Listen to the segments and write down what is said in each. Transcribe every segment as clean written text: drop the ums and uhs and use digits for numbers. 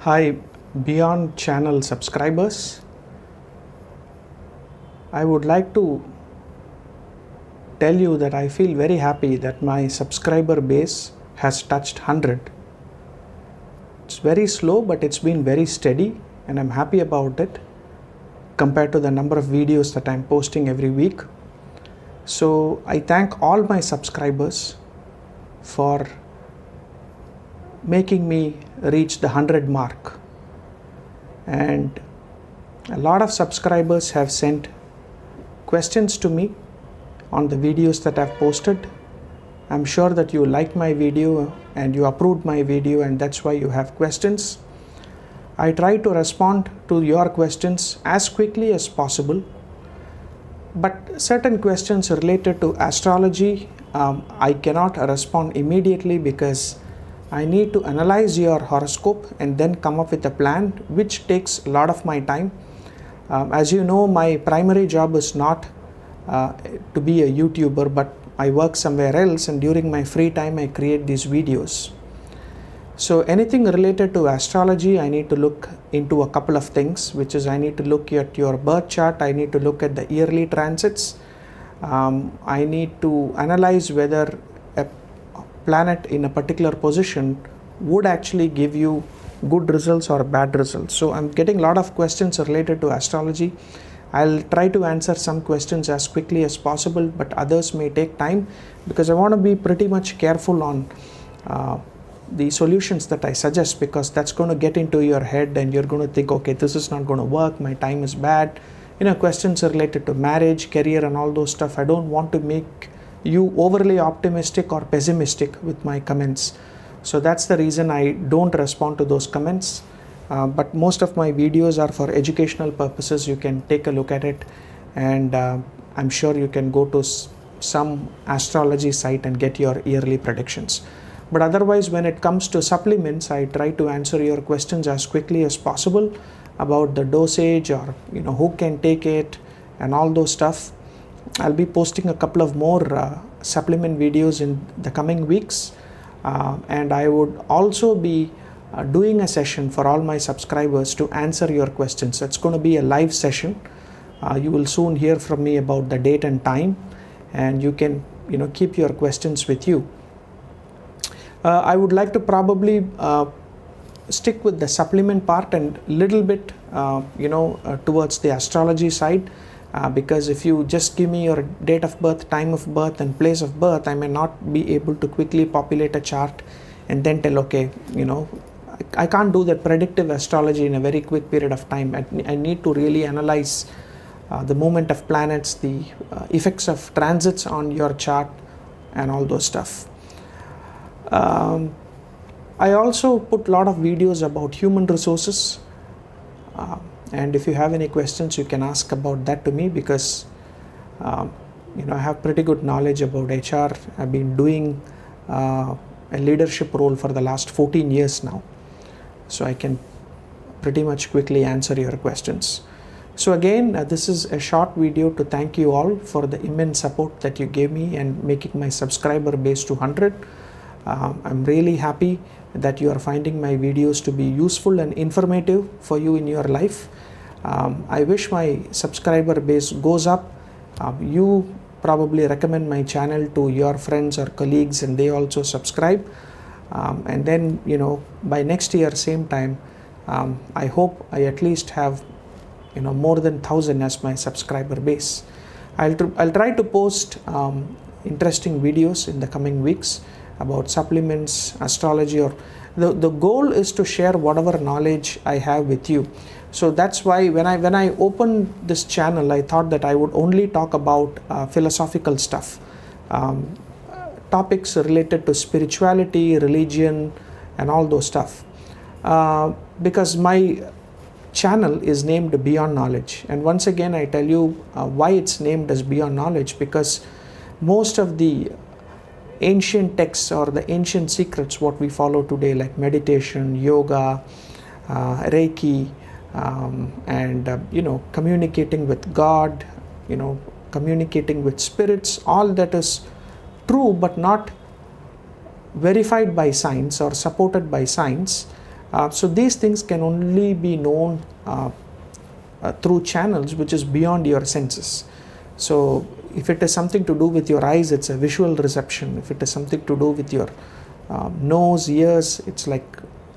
Hi, Beyond channel subscribers. I would like to tell you that I feel very happy that my subscriber base has touched 100. It's very slow, but it's been very steady, and I'm happy about it compared to the number of videos that I'm posting every week. So I thank all my subscribers for making me reach the 100 mark. And a lot of subscribers have sent questions to me on the videos that I've posted. I'm sure that you liked my video and you approved my video, and that's why you have questions. I try to respond to your questions as quickly as possible, but certain questions related to astrology, I cannot respond immediately because I need to analyze your horoscope and then come up with a plan, which takes a lot of my time. As you know, my primary job is not to be a YouTuber, but I work somewhere else, and during my free time I create these videos. So anything related to astrology, I need to look into a couple of things, which is I need to look at your birth chart, I need to look at the yearly transits, I need to analyze whether a planet in a particular position would actually give you good results or bad results. So I'm getting a lot of questions related to astrology. I'll try to answer some questions as quickly as possible, but others may take time because I want to be pretty much careful on the solutions that I suggest, because that's going to get into your head and you're going to think, okay, this is not going to work, my time is bad. Questions related to marriage, career and all those stuff. I don't want to make you overly optimistic or pessimistic with my comments. So that's the reason I don't respond to those comments. But most of my videos are for educational purposes. You can take a look at it, and I'm sure you can go to some astrology site and get your yearly predictions. But otherwise, when it comes to supplements, I try to answer your questions as quickly as possible about the dosage, or who can take it and all those stuff. I'll be posting a couple of more supplement videos in the coming weeks, and I would also be doing a session for all my subscribers to answer your questions. It's going to be a live session. You will soon hear from me about the date and time, and you can keep your questions with you. I would like to probably stick with the supplement part and little bit towards the astrology side, because if you just give me your date of birth, time of birth and place of birth, I may not be able to quickly populate a chart and then tell, okay, I can't do that predictive astrology in a very quick period of time. I need to really analyze the movement of planets, the effects of transits on your chart and all those stuff. I also put a lot of videos about human resources, and if you have any questions, you can ask about that to me, because I have pretty good knowledge about HR. I've been doing a leadership role for the last 14 years now, so I can pretty much quickly answer your questions. So again, this is a short video to thank you all for the immense support that you gave me and making my subscriber base to 100. I'm really happy that you are finding my videos to be useful and informative for you in your life. I wish my subscriber base goes up. You probably recommend my channel to your friends or colleagues, and they also subscribe. And then by next year same time, I hope I at least have more than 1,000 as my subscriber base. I'll try to post interesting videos in the coming weeks about supplements, astrology, or the goal is to share whatever knowledge I have with you. So that's why when I opened this channel, I thought that I would only talk about philosophical stuff, topics related to spirituality, religion and all those stuff, because my channel is named Beyond Knowledge. And once again I tell you why it's named as Beyond Knowledge, because most of the ancient texts or the ancient secrets what we follow today, like meditation, yoga, Reiki, and communicating with God, communicating with spirits, all that is true but not verified by science or supported by science, So these things can only be known through channels which is beyond your senses. So if it is something to do with your eyes, it's a visual reception. If it is something to do with your nose, ears, it's like,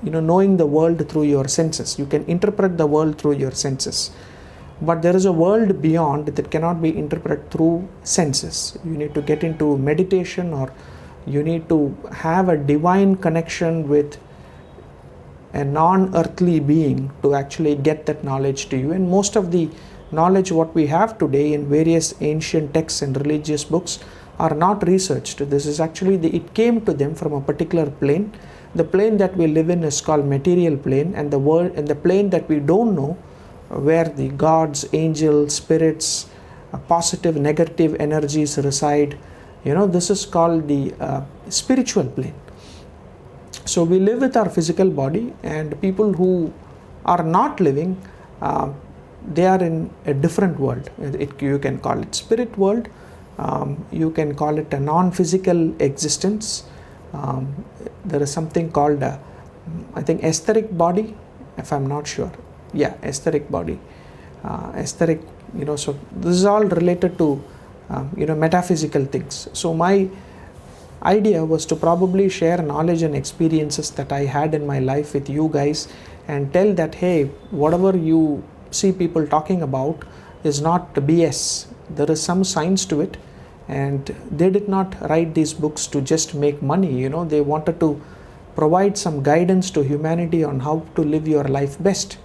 knowing the world through your senses. You can interpret the world through your senses. But there is a world beyond that cannot be interpreted through senses. You need to get into meditation, or you need to have a divine connection with a non-earthly being to actually get that knowledge to you. And most of the knowledge what we have today in various ancient texts and religious books are not researched. This is actually it came to them from a particular plane. The plane that we live in is called material plane, and the plane that we don't know, where the gods, angels, spirits, positive, negative energies reside, this is called the spiritual plane. So we live with our physical body, and people who are not living, they are in a different world. You can call it spirit world, you can call it a non-physical existence. There is something called I think etheric body, if I'm not sure. Yeah, etheric body, etheric, so this is all related to metaphysical things. So my idea was to probably share knowledge and experiences that I had in my life with you guys, and tell that, hey, whatever you see people talking about is not BS. There is some science to it, and they did not write these books to just make money. They wanted to provide some guidance to humanity on how to live your life best.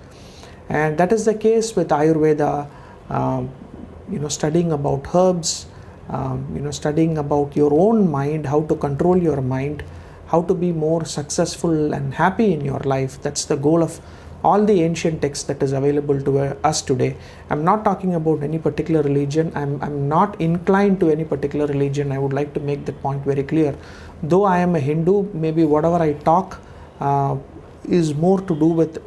And that is the case with Ayurveda, studying about herbs, studying about your own mind, how to control your mind, how to be more successful and happy in your life. That's the goal of all the ancient texts that is available to us today. I'm not talking about any particular religion. I'm not inclined to any particular religion. I would like to make that point very clear. Though I am a Hindu, maybe whatever I talk is more to do with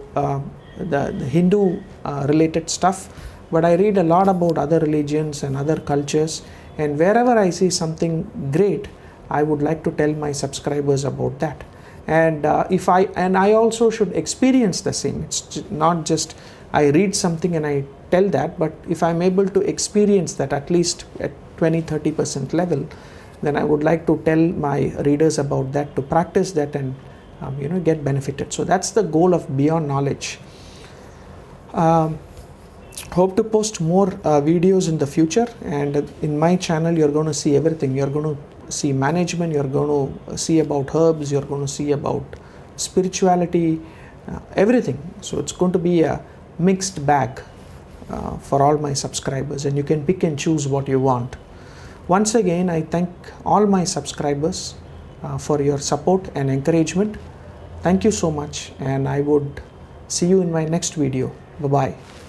the Hindu related stuff, but I read a lot about other religions and other cultures, and wherever I see something great, I would like to tell my subscribers about that. And I also should experience the same. It's not just I read something and I tell that, but if I'm able to experience that at least at 20-30% level, then I would like to tell my readers about that, to practice that, and get benefited. So that's the goal of Beyond Knowledge. Hope to post more videos in the future, and in my channel you're going to see everything. You're going to see management, you're going to see about herbs, you're going to see about spirituality, everything. So it's going to be a mixed bag for all my subscribers, and you can pick and choose what you want. Once again, I thank all my subscribers for your support and encouragement. Thank you so much, and I would see you in my next video. Bye-bye.